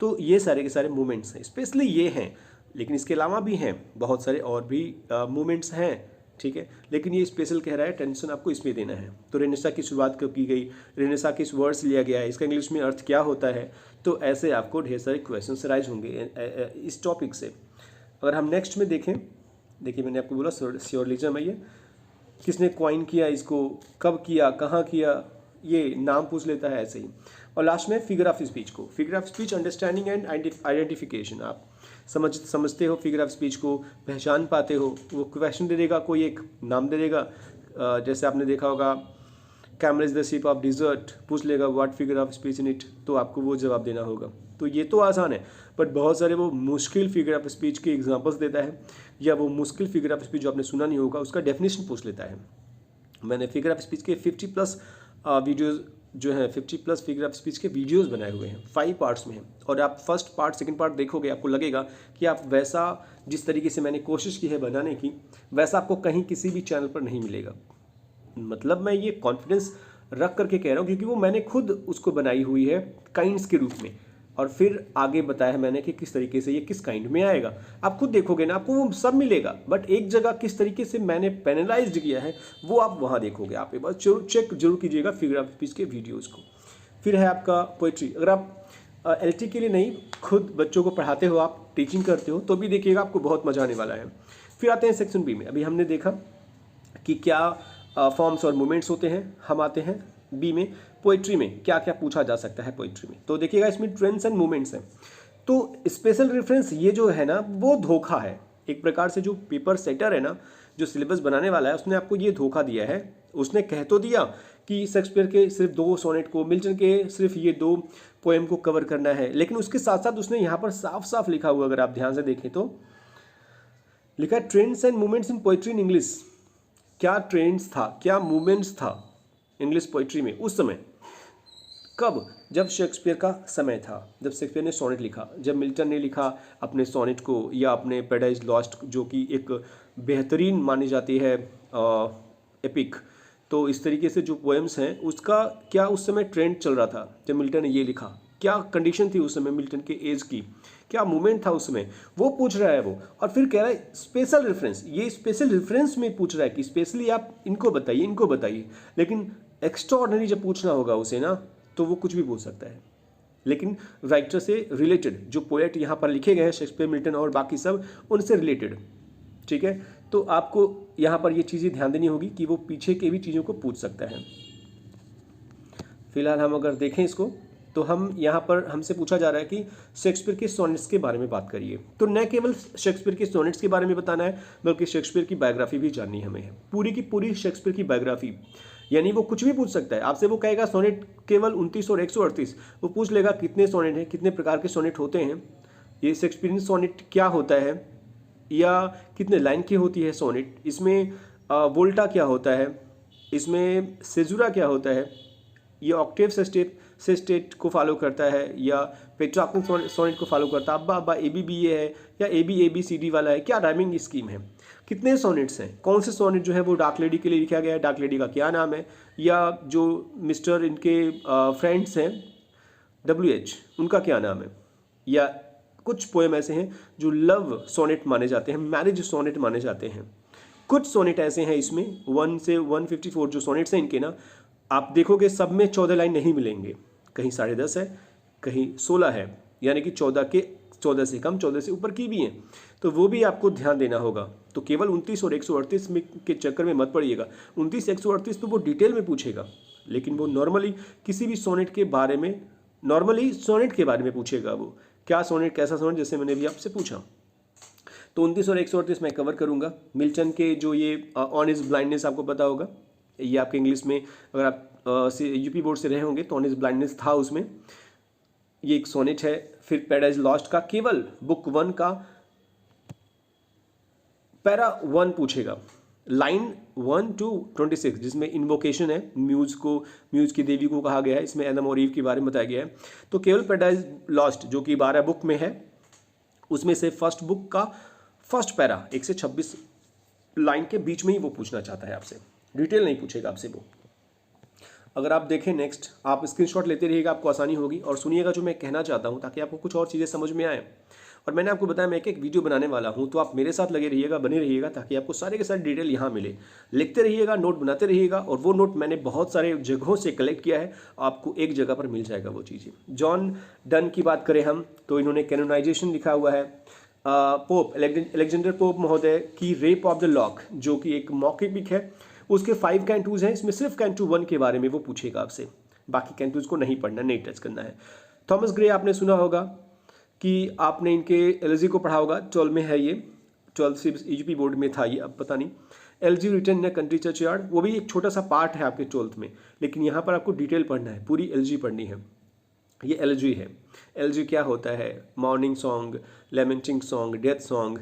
[SPEAKER 1] तो ये सारे के सारे मूवमेंट्स हैं, स्पेशली ये हैं, लेकिन इसके अलावा भी हैं बहुत सारे और भी मूवमेंट्स हैं, ठीक है। लेकिन ये स्पेशल कह रहा है, टेंशन आपको इसमें देना है। तो रेनेसा की शुरुआत कब की गई, रेनेसा किस वर्ड से लिया गया है, इसका इंग्लिश में अर्थ क्या होता है। तो ऐसे आपको ढेर सारे क्वेश्चन राइज होंगे इस टॉपिक से। अगर हम नेक्स्ट में देखें, देखिए मैंने आपको बोला स्योरलिज्म है, ये किसने क्वाइन किया, इसको कब किया, कहाँ किया, ये नाम पूछ लेता है ऐसे ही। और लास्ट में फिगर ऑफ स्पीच को, figure of speech understanding and identification, आप समझते हो फिगर ऑफ स्पीच को, पहचान पाते हो। वो क्वेश्चन दे देगा, कोई एक नाम दे देगा, जैसे आपने देखा होगा camel is the shape of dessert, पूछ लेगा what figure of speech in it, तो आपको वो जवाब देना होगा। तो ये तो आसान है, बट बहुत सारे वो मुश्किल फिगर ऑफ स्पीच के एग्जांपल्स देता है, या वो मुश्किल फिगर ऑफ स्पीच जो आपने सुना नहीं होगा उसका डेफिनेशन पूछ लेता है। मैंने फिगर ऑफ स्पीच के 50+ वीडियोज़ जो है 50+ फिगर ऑफ स्पीच के वीडियोस बनाए हुए हैं, 5 पार्ट्स में हैं। और आप फर्स्ट पार्ट सेकंड पार्ट देखोगे, आपको लगेगा कि आप वैसा जिस तरीके से मैंने कोशिश की है बनाने की, वैसा आपको कहीं किसी भी चैनल पर नहीं मिलेगा। मतलब मैं ये कॉन्फिडेंस रख करके कह रहा हूँ क्योंकि वो मैंने खुद उसको बनाई हुई है काइंड्स के रूप में, और फिर आगे बताया है मैंने कि किस तरीके से ये किस काइंड में आएगा। आप खुद देखोगे ना, आपको वो सब मिलेगा, बट एक जगह किस तरीके से मैंने पैनलाइज्ड किया है वो आप वहाँ देखोगे। आप एक बार चेक जरूर कीजिएगा फिगर ऑफ स्पीच के वीडियोज़ को। फिर है आपका पोइट्री। अगर आप LT के लिए नहीं, खुद बच्चों को पढ़ाते हो, आप टीचिंग करते हो, तो भी देखिएगा आपको बहुत मजा आने वाला है। फिर आते हैं सेक्शन B में। अभी हमने देखा कि क्या फॉर्म्स और मूवमेंट्स होते हैं। हम आते हैं B में, पोइट्री में क्या क्या पूछा जा सकता है पोइट्री में। तो देखिएगा इसमें ट्रेंड्स एंड मूवमेंट्स हैं। तो स्पेशल रेफरेंस ये जो है ना वो धोखा है एक प्रकार से। जो पेपर सेटर है ना, जो सिलेबस बनाने वाला है, उसने आपको ये धोखा दिया है। उसने कह तो दिया कि शेक्सपियर के सिर्फ 2 सोनेट को, मिल्टन के सिर्फ ये 2 पोएम को कवर करना है, लेकिन उसके साथ साथ उसने यहाँ पर साफ साफ लिखा हुआ, अगर आप ध्यान से देखें तो लिखा है trends and movements in poetry in English. क्या ट्रेंड्स था, क्या मूवमेंट्स था इंग्लिश पोइट्री में उस समय, कब, जब शेक्सपियर का समय था, जब शेक्सपियर ने सोनेट लिखा, जब मिल्टन ने लिखा अपने सोनेट को, या अपने पैराडाइज लॉस्ट जो कि एक बेहतरीन मानी जाती है एपिक। तो इस तरीके से जो पोएम्स हैं उसका क्या उस समय ट्रेंड चल रहा था जब मिल्टन ने ये लिखा, क्या कंडीशन थी उस समय मिल्टन के एज की, क्या मूवमेंट था उस समय, वो पूछ रहा है वो। और फिर कह रहा है स्पेशल रेफरेंस, ये स्पेशल रेफरेंस में पूछ रहा है कि स्पेशली आप इनको बताइए, इनको बताइए। लेकिन एक्स्ट्राऑर्डिनरी जब पूछना होगा उसे ना, तो वो कुछ भी पूछ सकता है। लेकिन राइटर से रिलेटेड, जो पोएट यहाँ पर लिखे गए हैं शेक्सपियर, मिल्टन और बाकी सब, उनसे रिलेटेड, ठीक है। तो आपको यहाँ पर ये चीज़ें ध्यान देनी होगी कि वो पीछे के भी चीज़ों को पूछ सकता है। फिलहाल हम अगर देखें इसको, तो हम यहाँ पर हमसे पूछा जा रहा है कि शेक्सपियर के सोनेट्स के बारे में बात करिए। तो न केवल शेक्सपियर के सोनेट्स के बारे में बताना है, बल्कि शेक्सपियर की बायोग्राफी भी जाननी हमें है, पूरी की पूरी शेक्सपियर की बायोग्राफी। यानी वो कुछ भी पूछ सकता है आपसे। वो कहेगा सोनेट केवल 29 और 138, वो पूछ लेगा कितने सोनेट हैं, कितने प्रकार के सोनेट होते हैं, ये शेक्सपियरियन सोनेट क्या होता है, या कितने लाइन की होती है सोनेट, इसमें वोल्टा क्या होता है, इसमें सेजुरा क्या होता है, ये ऑक्टेव सेस्टेट को फॉलो करता है या पेट्रार्कन सोनेट को फॉलो करता है, अब्बा अब्बा ABBA है या ABABCD वाला है, क्या राइमिंग स्कीम है, कितने सोनेट्स हैं, कौन से सोनेट जो है वो डार्क लेडी के लिए लिखा गया है, डार्क लेडी का क्या नाम है, या जो मिस्टर इनके फ्रेंड्स हैं WH, उनका क्या नाम है, या कुछ पोएम ऐसे हैं जो लव सोनेट माने जाते हैं, मैरिज सोनेट माने जाते हैं। कुछ सोनेट ऐसे हैं इसमें 1 से 154 जो सोनेट्स हैं इनके ना, आप देखोगे सब में 14 लाइन नहीं मिलेंगे, कहीं 10.5 है, कहीं 16 है, यानी कि 14 से कम, 14 से ऊपर की भी हैं। तो वो भी आपको ध्यान देना होगा। तो केवल 29 और 138 में के चक्कर में मत पड़िएगा। 29 138 तो वो डिटेल में पूछेगा, लेकिन वो नॉर्मली किसी भी सोनेट के बारे में, नॉर्मली सोनेट के बारे में पूछेगा। वो क्या सोनेट, कैसा सोनेट, जैसे मैंने भी आपसे पूछा। तो 29 और 138 मैं कवर करूंगा। मिल्टन के जो ये ऑन हिज ब्लाइंडनेस आपको पता होगा, ये आपके इंग्लिश में अगर आप यूपी बोर्ड से रहे होंगे तो ऑन हिज ब्लाइंडनेस था उसमें, ये एक सोनेट है। फिर पैराडाइज लॉस्ट का केवल बुक 1 का पैरा 1 पूछेगा, लाइन 1 to 26, जिसमें इन्वोकेशन है, म्यूज की देवी को कहा गया है, इसमें एडम और ईव के बारे में बताया गया है। तो केवल पैराडाइज लॉस्ट जो कि 12 बुक में है, उसमें से फर्स्ट बुक का फर्स्ट पैरा 1 से 26 लाइन के बीच में ही वो पूछना चाहता है आपसे, डिटेल नहीं पूछेगा आपसे वो। अगर आप देखें नेक्स्ट, आप स्क्रीनशॉट लेते रहिएगा, आपको आसानी होगी, और सुनिएगा जो मैं कहना चाहता हूं, ताकि आपको कुछ और चीज़ें समझ में आए। और मैंने आपको बताया मैं एक वीडियो बनाने वाला हूं, तो आप मेरे साथ लगे रहिएगा, बने रहिएगा, ताकि आपको सारे के सारे डिटेल यहाँ मिले। लिखते रहिएगा, नोट बनाते रहिएगा, और वो नोट मैंने बहुत सारे जगहों से कलेक्ट किया है, आपको एक जगह पर मिल जाएगा वो चीज़ें। जॉन डन की बात करें हम, तो इन्होंने कैनोनाइजेशन लिखा हुआ है। पोप अलेक्जेंडर पोप महोदय की रेप ऑफ द लॉक, जो कि एक मौखिक पिक है, उसके 5 कैंटूज हैं, इसमें सिर्फ कैंटू 1 के बारे में वो पूछेगा आपसे, बाकी कैंटूज को नहीं पढ़ना, नहीं टच करना है। थॉमस ग्रे आपने सुना होगा कि आपने इनके एलजी को पढ़ा होगा, 12 में है ये, 12 से यूपी बोर्ड में था ये, अब पता नहीं। Elegy written in country churchyard, वो भी एक छोटा सा पार्ट है आपके 12th में, लेकिन यहाँ पर आपको डिटेल पढ़ना है, पूरी एलजी पढ़नी है। ये एलजी है। एलजी क्या होता है, morning song, lamenting song, death song,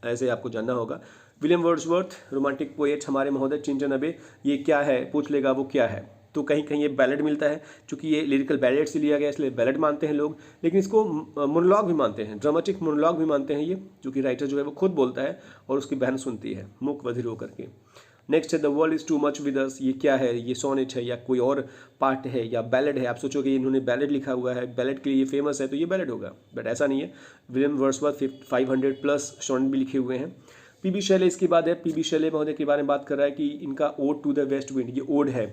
[SPEAKER 1] ऐसे आपको जानना होगा। विलियम वर्ड्सवर्थ रोमांटिक पोएट हमारे महोदय चिंटन अबे, ये क्या है पूछ लेगा, वो क्या है। तो कहीं कहीं ये बैलेड मिलता है, क्योंकि ये लिरिकल बैलेड से लिया गया इसलिए बैलेड मानते हैं लोग, लेकिन इसको मोनोलॉग भी मानते हैं, ड्रामेटिक मोनोलॉग भी मानते हैं ये, जो कि राइटर जो है वो खुद बोलता है और उसकी बहन सुनती है मुख बधिर होकर के। नेक्स्ट है the world is too much with us, ये क्या है, ये सोनेट है या कोई और पार्ट है या बैलेड है। आप सोचोगे इन्होंने बैलेड लिखा हुआ है, बैलेड के लिए ये फेमस है तो ये बैलेड होगा, बट ऐसा नहीं है। विलियम वर्ड्सवर्थ 500+ सोनेट भी लिखे हुए हैं। पीबी शैले इसके बाद है। पीबी शैले महोदय के बारे में बात कर रहा है कि इनका ode to the west wind, ये ओड है।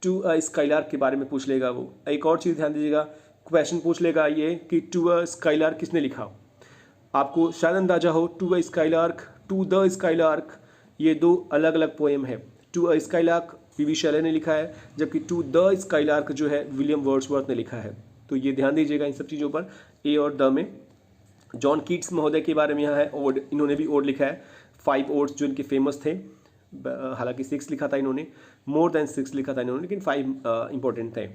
[SPEAKER 1] टू अ स्काईलार्क के बारे में पूछ लेगा वो। एक और चीज़ ध्यान दीजिएगा, क्वेश्चन पूछ लेगा ये कि टू अ स्काईलार्क किसने लिखा, आपको शायद अंदाजा हो। To a skylark, to the skylark, ये 2 अलग अलग पोएम है। To a skylark P B Shelley ने लिखा है, जबकि टू द स्काईलार्क जो है विलियम वर्ड्सवर्थ ने लिखा है। तो ये ध्यान दीजिएगा इन सब चीज़ों पर, ए और द में। जॉन कीट्स महोदय के बारे में यहाँ है ओड, इन्होंने भी ओड लिखा है। 5 ओड्स जो इनके फेमस थे, हालांकि 6 लिखा था इन्होंने, मोर देन 6 लिखा था इन्होंने, लेकिन 5 इंपॉर्टेंट थे।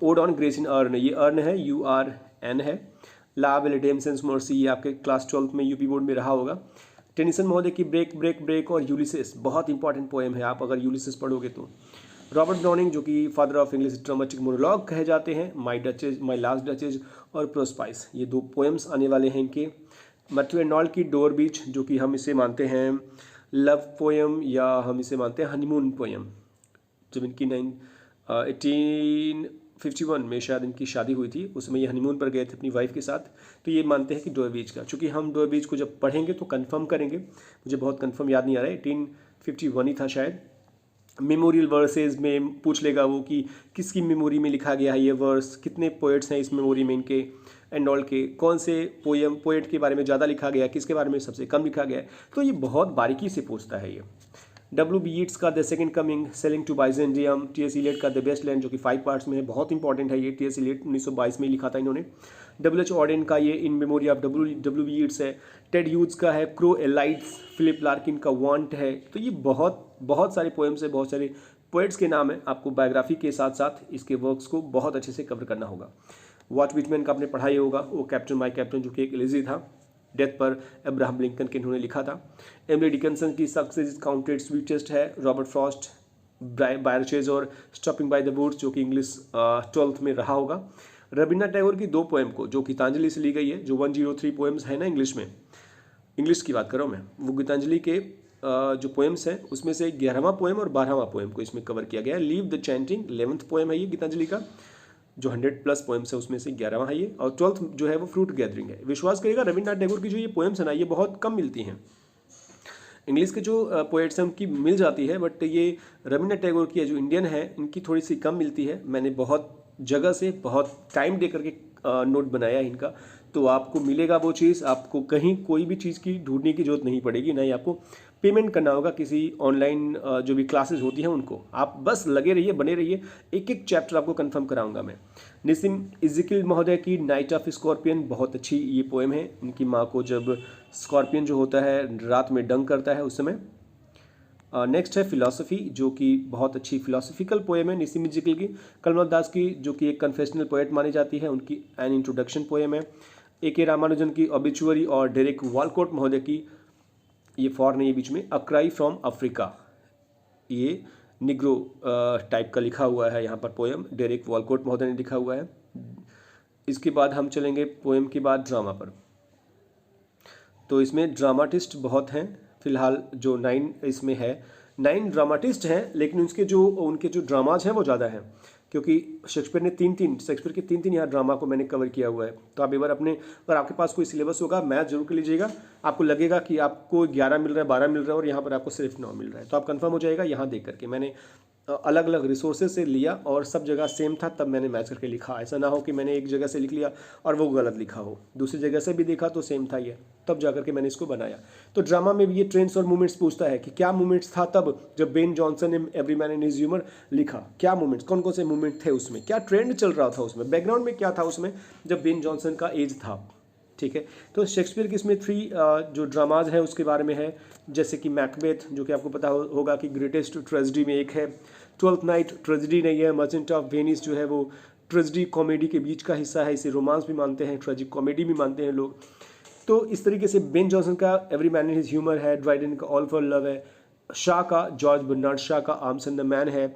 [SPEAKER 1] Odd on grace in earn, ये अर्न है, URN है। ला विलिडेमसेंस मर्सी, ये आपके क्लास 12 में यूपी बोर्ड में रहा होगा। टेनिसन महोदय की ब्रेक ब्रेक ब्रेक और यूलिसिस, बहुत इंपॉर्टेंट पोएम है, आप अगर यूलिसिस पढ़ोगे तो। रॉबर्ट ब्राउनिंग जो कि father of English dramatic monologue कहे जाते हैं, माई डचेज, माई लास्ट डचेज और प्रोस्पाइस, ये 2 पोएम्स आने वाले हैं इनके। मैथ्यू एर्नॉल्ड की डोर बीच, जो कि हम इसे मानते हैं लव पोएम या हम इसे मानते हैं हनीमून पोएम, जब इनकी 18 1951 में शायद इनकी शादी हुई थी, उसमें ये हनीमून पर गए थे अपनी वाइफ के साथ। तो ये मानते हैं कि डोयबेज का, चूँकि हम डोयबेज को जब पढ़ेंगे तो कंफर्म करेंगे, मुझे बहुत कंफर्म याद नहीं आ रहा है, 1851 ही था शायद। मेमोरियल वर्सेस में पूछ लेगा वो कि किसकी मेमोरी में लिखा गया है ये वर्स, कितने पोएट्स हैं इस मेमोरी में इनके एंड ऑल के, कौन से पोएट के बारे में ज़्यादा लिखा गया है, किसके बारे में सबसे कम लिखा गया है। तो ये बहुत बारीकी से पूछता है ये। W.B. Yeats का the second coming, sailing to Byzantium, T.S. Eliot का द बेस्ट लैंड जो कि 5 पार्ट्स में है, बहुत इंपॉर्टेंट है ये। T.S. Eliot 1922 में लिखा था इन्होंने। W.H. Auden का ये in memory of W.B. Yeats है। टेड ह्यूज का है क्रो एलाइट्स, फिलिप लार्किन का वांट है। तो ये बहुत सारे पोएम्स है, बहुत सारे पोएट्स के नाम है। आपको बायोग्राफी के साथ साथ इसके वर्क्स को बहुत अच्छे से कवर करना होगा। वॉट विटमैन का आपने पढ़ा ही होगा, वो कैप्टन माय कैप्टन जो कि एक एलिजी था, डेथ पर अब्राहम लिंकन के इन्होंने लिखा था। एमिली डिकिंसन की सक्सेस काउंटेड स्वीटेस्ट है। रॉबर्ट फ्रॉस्ट, बायरचेज और स्टॉपिंग बाय द वुड्स जो कि इंग्लिश 12th में रहा होगा। रविन्द्रनाथ टैगोर की 2 पोएम को जो गीतांजलि से ली गई है, जो 103 पोएम्स है ना इंग्लिश में, इंग्लिश की बात कर रहा हूँ मैं, वो गीतांजलि के जो पोएम्स हैं उसमें से 11वां पोएम और 12वां पोएम को इसमें कवर किया गया है। Leave the chanting 11th poem है ये गीतांजलि का, जो 100+ पोएम्स है उसमें से 11वां है ये, और 12th जो है वो फ्रूट गैदरिंग है। विश्वास करिएगा रविन्द्रनाथ टैगोर की जो ये पोएम्स है ना, ये बहुत कम मिलती हैं। इंग्लिश के जो पोएट्स हैं उनकी मिल जाती है, बट ये रविन्द्रनाथ टैगोर की जो इंडियन है इनकी थोड़ी सी कम मिलती है। मैंने बहुत जगह से बहुत टाइम दे करके नोट बनाया है इनका, तो आपको मिलेगा वो चीज़। आपको कहीं कोई भी चीज़ की ढूंढने की जरूरत नहीं पड़ेगी, ना ही आपको पेमेंट करना होगा किसी ऑनलाइन जो भी क्लासेस होती हैं उनको। आप बस लगे रहिए, बने रहिए, एक एक चैप्टर आपको कंफर्म कराऊंगा मैं। निसिम इज़िकियल महोदय की नाइट ऑफ स्कॉर्पियन, बहुत अच्छी ये पोएम है। इनकी माँ को जब स्कॉर्पियन जो होता है रात में डंक करता है उस समय। नेक्स्ट है फिलॉसफी, जो कि बहुत अच्छी फिलोसफिकल पोएम है निसिम इज़िकियल की। कलमनाथ दास की जो कि एक कन्फेशनल पोएट मानी जाती है, उनकी एन इंट्रोडक्शन पोएम है। A.K. रामानुजन की ऑबिचुअरी और डेरेक वॉलकोट महोदय की, ये फॉर नहीं है बीच में, अ क्राई फ्रॉम अफ्रीका, ये निग्रो टाइप का लिखा हुआ है यहाँ पर पोएम, डेरेक वॉलकोट महोदय ने लिखा हुआ है। इसके बाद हम चलेंगे पोएम के बाद ड्रामा पर। तो इसमें ड्रामाटिस्ट बहुत हैं, फिलहाल जो 9 इसमें है, 9 ड्रामाटिस्ट हैं, लेकिन उनके जो ड्रामाज हैं वो ज़्यादा हैं, क्योंकि शेक्सपियर ने शेक्सपियर के 3 यहाँ ड्रामा को मैंने कवर किया हुआ है। तो आप एक बार अगर आपके पास कोई सिलेबस होगा, मैथ जरूर कर लीजिएगा। आपको लगेगा कि आपको 11 मिल रहा है, 12 मिल रहा है, और यहाँ पर आपको सिर्फ 9 मिल रहा है, तो आप कंफर्म हो जाएगा यहाँ देख करके। मैंने अलग अलग रिसोर्सेज से लिया और सब जगह सेम था, तब मैंने मैच करके लिखा। ऐसा ना हो कि मैंने एक जगह से लिख लिया और वो गलत लिखा हो, दूसरी जगह से भी देखा तो सेम था ये, तब जा करके मैंने इसको बनाया। तो ड्रामा में भी ये ट्रेंड्स और मूवमेंट्स पूछता है कि क्या मूवमेंट्स था तब जब बेन जॉनसन ने every man in his humour लिखा, क्या मूवमेंट्स, कौन कौन से मूवमेंट थे उसमें, क्या ट्रेंड चल रहा था उसमें, बैकग्राउंड में क्या था उसमें जब बेन जॉनसन का एज था। ठीक है, तो शेक्सपियर की इसमें 3 जो ड्रामाज हैं उसके बारे में है, जैसे कि मैकबेथ, जो कि आपको पता होगा कि ग्रेटेस्ट ट्रेजेडी में एक है। ट्वेल्थ नाइट ट्रेजेडी नहीं है। मर्चेंट ऑफ वेनिस जो है वो ट्रेजेडी कॉमेडी के बीच का हिस्सा है, इसे रोमांस भी मानते हैं, ट्रेजिक कॉमेडी भी मानते हैं लोग। तो इस तरीके से बेन जॉनसन का every man in his humour है, ड्राइडन का ऑल फॉर लव है, शाह का जॉर्ज बर्नार्ड शाह का आर्म्स एंड द मैन है।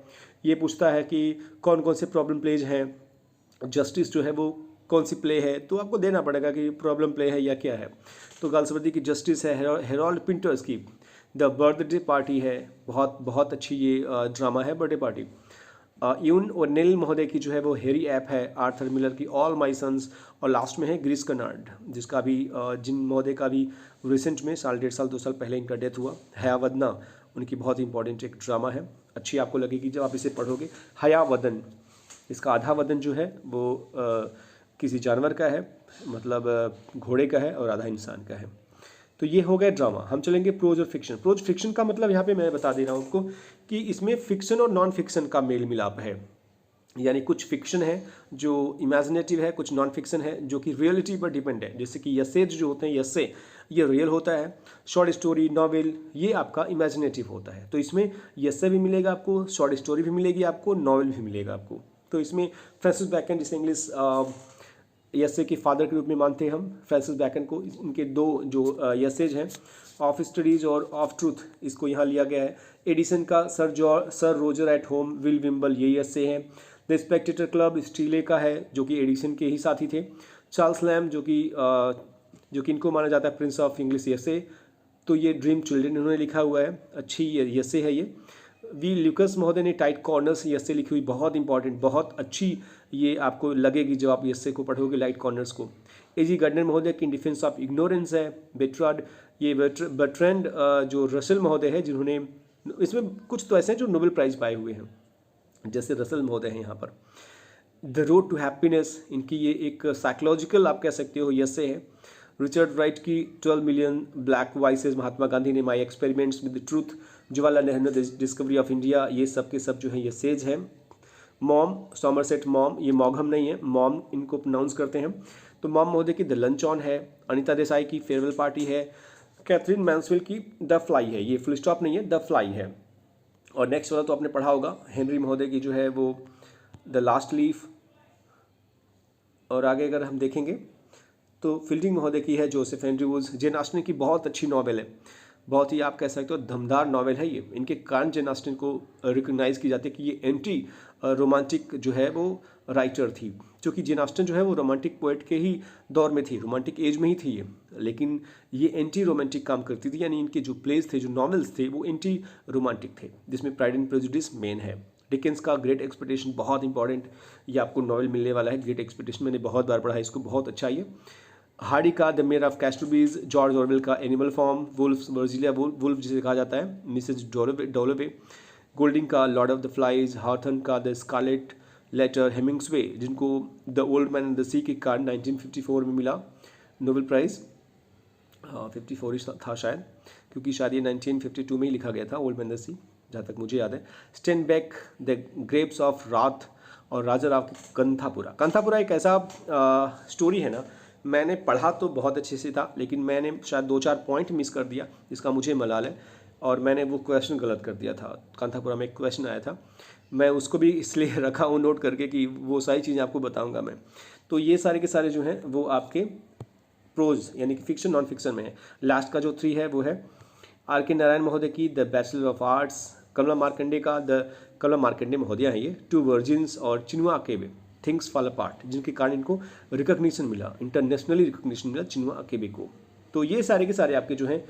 [SPEAKER 1] ये पूछता है कि कौन कौन से प्रॉब्लम प्लेज हैं, जस्टिस जो है वो कौन सी प्ले है, तो आपको देना पड़ेगा कि प्रॉब्लम प्ले है या क्या है। तो गाल्सवर्दी की जस्टिस है, हेरोल्ड पिंटर्स की द बर्थडे पार्टी है, बहुत अच्छी ये ड्रामा है बर्थडे पार्टी। यून और नेल महोदय की जो है वो हेरी ऐप है, आर्थर मिलर की ऑल माई सन्स, और लास्ट में है ग्रीस कर्नाड, जिसका भी जिन महोदय का भी रिसेंट में 1.5 2 साल पहले इनका डेथ हुआ। हयावदना उनकी बहुत इंपॉर्टेंट एक ड्रामा है, अच्छी आपको लगेगी जब आप इसे पढ़ोगे। हयावदन, इसका आधा वदन जो है वो किसी जानवर का है, मतलब घोड़े का है, और आधा इंसान का है। तो ये हो गया ड्रामा। हम चलेंगे प्रोज और फिक्शन। प्रोज फिक्शन का मतलब यहाँ पे मैं बता दे रहा हूँ आपको कि इसमें फिक्शन और नॉन फिक्शन का मेल मिलाप है, यानी कुछ फिक्शन है जो इमेजिनेटिव है, कुछ नॉन फिक्शन है जो कि रियलिटी पर डिपेंड है। जैसे कि यसेज जो होते हैं, यस्से ये रियल होता है, शॉर्ट स्टोरी नॉवेल ये आपका इमेजिनेटिव होता है। तो इसमें यस्से भी मिलेगा आपको, शॉर्ट स्टोरी भी मिलेगी आपको, नॉवेल भी मिलेगा आपको। तो इसमें फ्रांसिस बैकन, जिसे इंग्लिश यस्से के फादर के रूप में मानते हैं हम फ्रांसिस बैकन को, इनके 2 जो यसेज हैं, ऑफ स्टडीज और ऑफ ट्रूथ, इसको यहाँ लिया गया है। एडिसन का Sir Roger at home, Will Wimble ये यस्से हैं। द स्पेक्टेटर क्लब स्टीले का है, जो कि एडिसन के ही साथी थे। चार्ल्स लैम जो कि इनको माना जाता है प्रिंस ऑफ इंग्लिश यस्से, तो ये ड्रीम चिल्ड्रन इन्होंने लिखा हुआ है, अच्छी यस्से है ये। वी ल्यूकस महोदय ने टाइट कॉर्नर्स यस्से लिखी हुई, बहुत इंपॉर्टेंट, बहुत अच्छी ये आपको लगेगी जब आप एस्से को पढ़ोगे लाइट कॉर्नर्स को। एजी गर्डनर महोदय की इन डिफेंस ऑफ इग्नोरेंस है। बेट्राड ये बर्ट्रैंड जो रसेल महोदय है, जिन्होंने इसमें कुछ तो ऐसे हैं जो नोबेल प्राइज़ पाए हुए हैं, जैसे रसेल महोदय हैं यहाँ पर। द रोड टू हैप्पीनेस, इनकी ये एक साइकोलॉजिकल आप कह सकते हो एस्से है। रिचर्ड राइट की 12 million black voices, Mahatma Gandhi ने my experiments with the truth, Jawaharlal Nehru ने डिस्कवरी ऑफ इंडिया, ये सब के सब जो है ये सेज है। मॉम, सॉमरसेट मॉम, ये मॉघम नहीं है, मॉम इनको प्रोनाउंस करते हैं। तो मॉम महोदय की द लंच ऑन है। अनीता देसाई की फेयरवेल पार्टी है। कैथरीन मैंसवेल की द फ्लाई है, ये फुल स्टॉप नहीं है, द फ्लाई है। और नेक्स्ट वाला तो आपने पढ़ा होगा, हेनरी महोदय की जो है वो द लास्ट लीफ। और आगे अगर हम देखेंगे तो फील्डिंग महोदय की है Joseph Henry Woods. Jane Austen की बहुत अच्छी नॉवेल है, बहुत ही आप कह सकते हो दमदार नॉवेल है ये। इनके कारण जेन ऑस्टन को रिकग्नाइज़ की जाती है कि ये एंटी रोमांटिक जो है वो राइटर थी, क्योंकि जेन ऑस्टन जो है वो रोमांटिक पोएट के ही दौर में थी, रोमांटिक एज में ही थी ये, लेकिन ये एंटी रोमांटिक काम करती थी, यानी इनके जो प्लेज थे, जो नॉवेल्स थे, वो एंटी रोमांटिक थे, जिसमें प्राइड एंड प्रेजुडिस मेन है। डिकेंस का ग्रेट एक्सपेक्टेशन बहुत इंपॉर्टेंट, ये आपको नॉवेल मिलने वाला है। ग्रेट एक्सपेक्टेशन मैंने बहुत बार पढ़ा है इसको, बहुत अच्छा ये। हार्डी का the mayor of Casterbridge, George Orwell का animal farm, Woolf's, Virginia Woolf जिसे कहा जाता है, मिसेज डोलोवे, गोल्डिंग का lord of the flies, Hawthorne का द स्कारलेट लेटर, हेमिंग्सवे जिनको the old man and the sea के कारण 1954 में मिला नोबेल प्राइज़, 54 ही था शायद, क्योंकि शायद ये 1952 में ही लिखा गया था ओल्ड मैन द सी, जहाँ तक मुझे याद है। स्टेनबेक द ग्रेप्स ऑफ रात, और राजा राव की कंथापुरा। कंथापुरा एक ऐसा स्टोरी है ना, मैंने पढ़ा तो बहुत अच्छे से था, लेकिन मैंने शायद 2-4 पॉइंट मिस कर दिया, जिसका मुझे मलाल है, और मैंने वो क्वेश्चन गलत कर दिया था। कांथापुरा में एक क्वेश्चन आया था, मैं उसको भी इसलिए रखा हूँ नोट करके कि वो सारी चीज़ें आपको बताऊँगा मैं। तो ये सारे के सारे जो हैं वो आपके प्रोज यानी कि फिक्शन नॉन फिक्शन में है। लास्ट का जो 3 है वो है आर के नारायण महोदय की द बैचलर ऑफ आर्ट्स, कमला मार्कंडे का द कमला मार्कंडे महोदया हैं ये, 2 वर्जिन्स, और चिनुआ अकेबे थिंग्स फॉल अपार्ट, जिनके कारण इनको रिकग्निशन मिला, इंटरनेशनली रिकग्निशन मिला चिनुआ अकेबे को। तो ये सारे के सारे आपके जो हैं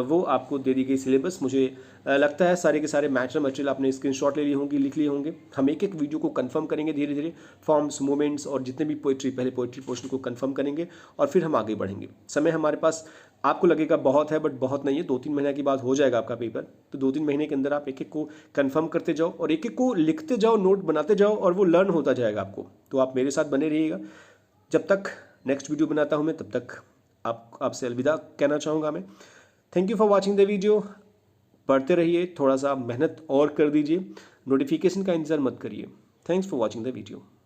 [SPEAKER 1] वो आपको दे दी गई सिलेबस। मुझे लगता है सारे के सारे मटेरियल आपने स्क्रीनशॉट ले लिए होंगे, लिख लिए होंगे। हम एक एक वीडियो को कंफर्म करेंगे धीरे धीरे, फॉर्म्स, मूवमेंट्स और जितने भी पोइट्री, पहले पोइट्री पोर्शन को कंफर्म करेंगे और फिर हम आगे बढ़ेंगे। समय हमारे पास आपको लगेगा बहुत है, बट बहुत नहीं है, 2-3 महीने के बाद हो जाएगा आपका पेपर। तो 2-3 महीने के अंदर आप एक एक को कंफर्म करते जाओ और एक एक को लिखते जाओ, नोट बनाते जाओ, और वो लर्न होता जाएगा आपको। तो आप मेरे साथ बने रहिएगा। जब तक नेक्स्ट वीडियो बनाता हूँ मैं, तब तक आपसे अलविदा कहना चाहूँगा मैं। Thank you for watching the video. पढ़ते रहिए, थोड़ा सा मेहनत और कर दीजिए, नोटिफिकेशन का इंतज़ार मत करिए। Thanks for watching the video.